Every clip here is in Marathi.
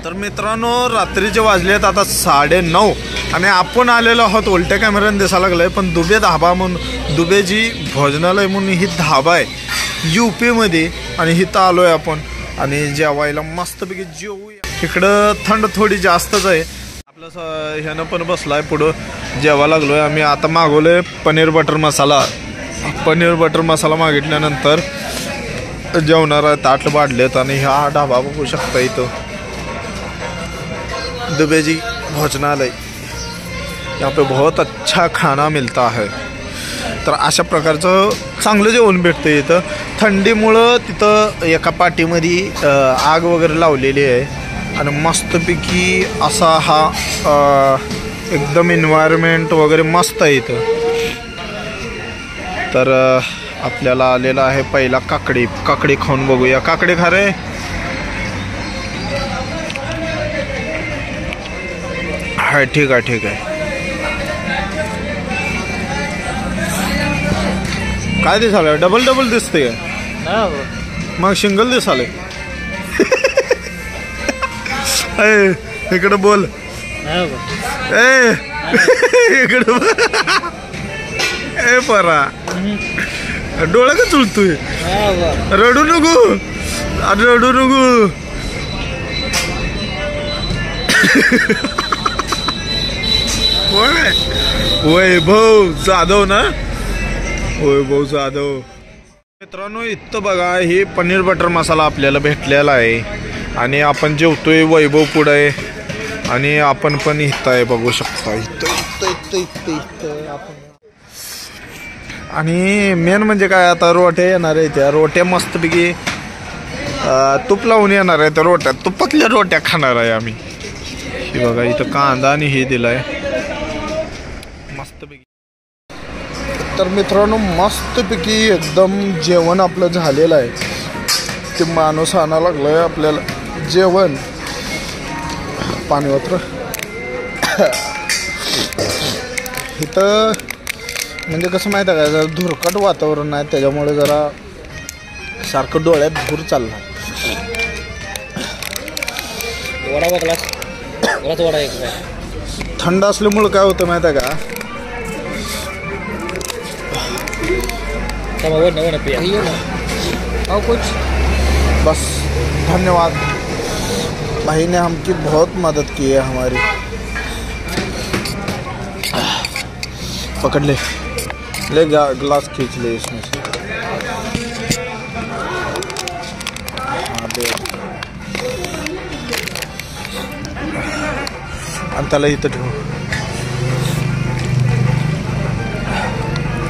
तर मित्रांनो रात्रीचे वाजलेत आता 9:30 आणि आपण आलेलो आहोत उलट्या कॅमेऱ्याने दिसायला लागलंय पण दुबे धाबा म्हणून दुबेजी भोजनालय म्हणून ही धाबा आहे UP-मध्ये आणि इथं आलोय आपण आणि जेवायला मस्तपैकी जेवूया. इकडं थंड थोडी जास्तच आहे. आपलं ह्यानं पण बसलाय पुढं जेवायला लागलोय आम्ही. आता मागवलोय पनीर बटर मसाला मागितल्यानंतर जेवणारा ताट वाढलेत आणि हा ढाबा बघू शकता इथं दुबेजी भोजनालय. यहाँ पे बहुत अच्छा खाना मिलता है. तर अशा प्रकारचं चांगलं जेवण भेटतं इथं. थंडीमुळं तिथं एका पाटीमध्ये आग वगैरे लावलेली आहे आणि मस्तपैकी असा हा एकदम एन्व्हायरमेंट वगैरे मस्त आहे इथं. तर आपल्याला आलेला आहे पहिला काकडी खाऊन बघूया. काकडी खा रे. हा ठीक आहे. काय दिसाल डबल दिसते मग सिंगल दिसाल. इकडे बोल इकडे परा डोळा का चुलतोय. रडू नको कोण आहे. वैभव जाधव ना. वैभव जाधव. मित्रांनो इथं बघा हे पनीर बटर मसाला आपल्याला भेटलेला आहे आणि आपण जेवतोय वैभव पुढे आणि आपण पण इथं आहे बघू शकता. इथं आपण आणि मेन म्हणजे काय आता रोट्या येणार आहे. त्या रोट्या मस्तपैकी तूप लावून येणार आहे. त्या रोट्या तुपातल्या रोट्या खाणार आहे आम्ही. हे बघा इथं कांदा आणि हे दिलाय मस्तपैकी. तर मित्रांनो मस्तपैकी एकदम जेवण आपलं झालेलं आहे. ते माणूस आणा लागलाय आपल्याला जेवण. पाणीपत्र इथं म्हणजे कसं माहिती आहे का जरा धुरकट वातावरण आहे त्याच्यामुळे जरा सारखं डोळ्यात धूर चालला. थंड असल्यामुळं काय होतं माहिती आहे का कुछ बस. धन्यवाद भाई ने हमकी बहुत मदद की है हमारी. पकड़ ले ग्लास खींच ले इसमें से. हाँ दे आणि त्याला इथं ठेवू.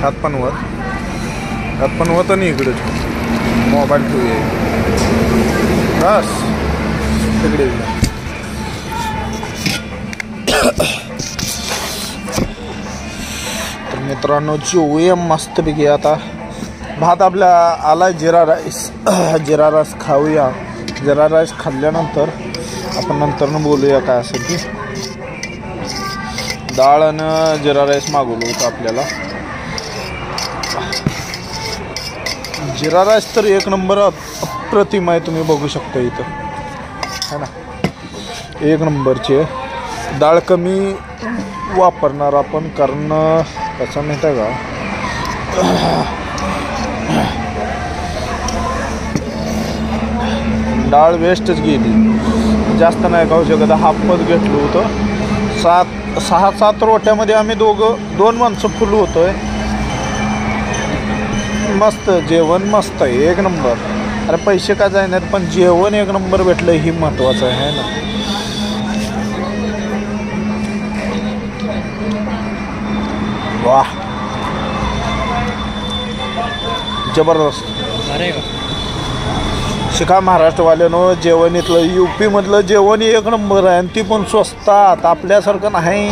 हात पण होत आणि इकडे ठेवू. मोबाईल ठेवूया बस तिकडे. तर मित्रांनो जेवूया मस्तपैकी. आता भात आपला आला जिरा राईस खाऊया. जिरा राईस खाल्ल्यानंतर आपण नंतर बोलूया काय असेल की. डाळ आणि जिरा राईस मागवलं होतं आपल्याला. जिरा राईस तर एक नंबर अप्रतिम आहे. तुम्ही बघू शकता इथं है ना एक नंबरची. डाळ कमी वापरणार आपण कारण कसं माहिती आहे का डाळ वेस्टच गेली. जास्त नाही खाऊ शकत. हाफच घेतलं होतं. 6-7 रोट्यामध्ये आम्ही 2 माणसं फुल होतोय. मस्त जेवण मस्त आहे एक नंबर. अरे पैसे काय जाणार पण जेवण एक नंबर भेटलं ही महत्वाचं आहे ना. वाह जबरदस्त. शिका महाराष्ट्रवाल्यानं जेवण इथलं UP-मधलं जेवण एक नंबर आहे आणि ती पण स्वस्तात. आपल्यासारखं नाही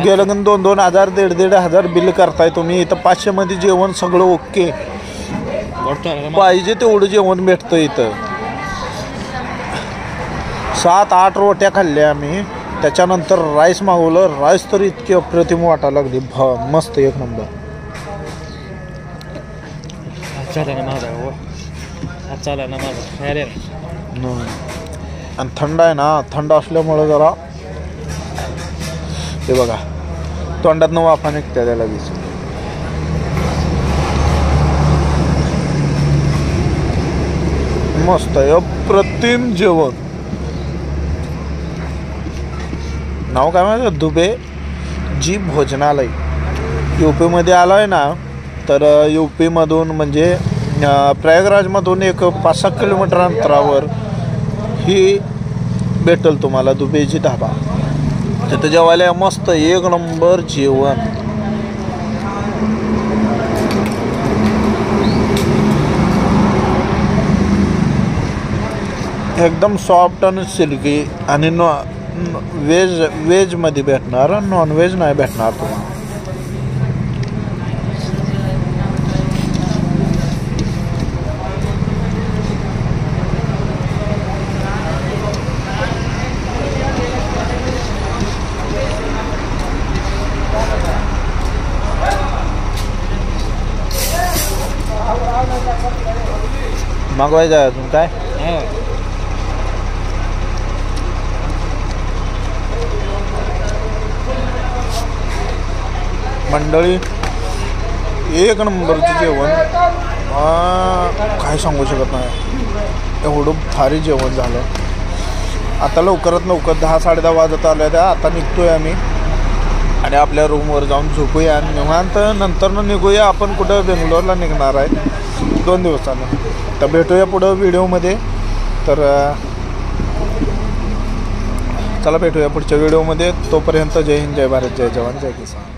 गेलं की 2-2 हजार 1.5 हजार बिल करताय तुम्ही. इथं 500 मध्ये जेवण सगळं ओके. पाहिजे तेवढं जेवण भेटतं इथं. 7-8 रोट्या खाल्ल्या आम्ही. त्याच्यानंतर राईस मागवलं. राईस तर इतकी अप्रतिम वाटायला लागली. मस्त एक नंबर. चालेल ना माझा. आणि थंड आहे ना, थंड असल्यामुळं जरा हे बघा तोंडातनं वाफा निघत्या त्याला लगेच. मस्त आहे, अप्रतिम जेवण. नाव काय माहिती, दुबे जी भोजनालय. UP-मध्ये आलो आहे ना, तर UP-मधून म्हणजे प्रयागराजमधून एक 5-6 किलोमीटर अंतरावर ही भेटेल तुम्हाला दुबेजी ढाबा. तिथं जेवायला मस्त एक नंबर जेवण. एकदम सॉफ्ट आणि सिल्की आणि व्हेजमध्ये भेटणार, नॉनव्हेज नाही भेटणार तुम्हाला. मागवायचं आहे अजून काय? मंडळी एक नंबरचं जेवण, काय सांगू शकत नाही, एवढं भारी जेवण झालं. आता लवकरात लवकर 10-10:30 वाजत आले त्या. आता निघतोय आम्ही आणि आपल्या रूमवर जाऊन झोपूया आणि निवांत नंतर निघूया. आपण कुठं बेंगलोरला निघणार आहे 2 दिवसानं. तर भेटूया पुढं व्हिडिओमध्ये. तर चला भेटूया पुढच्या व्हिडिओमध्ये. तोपर्यंत जय हिंद, जय भारत, जय जवान, जय किसान.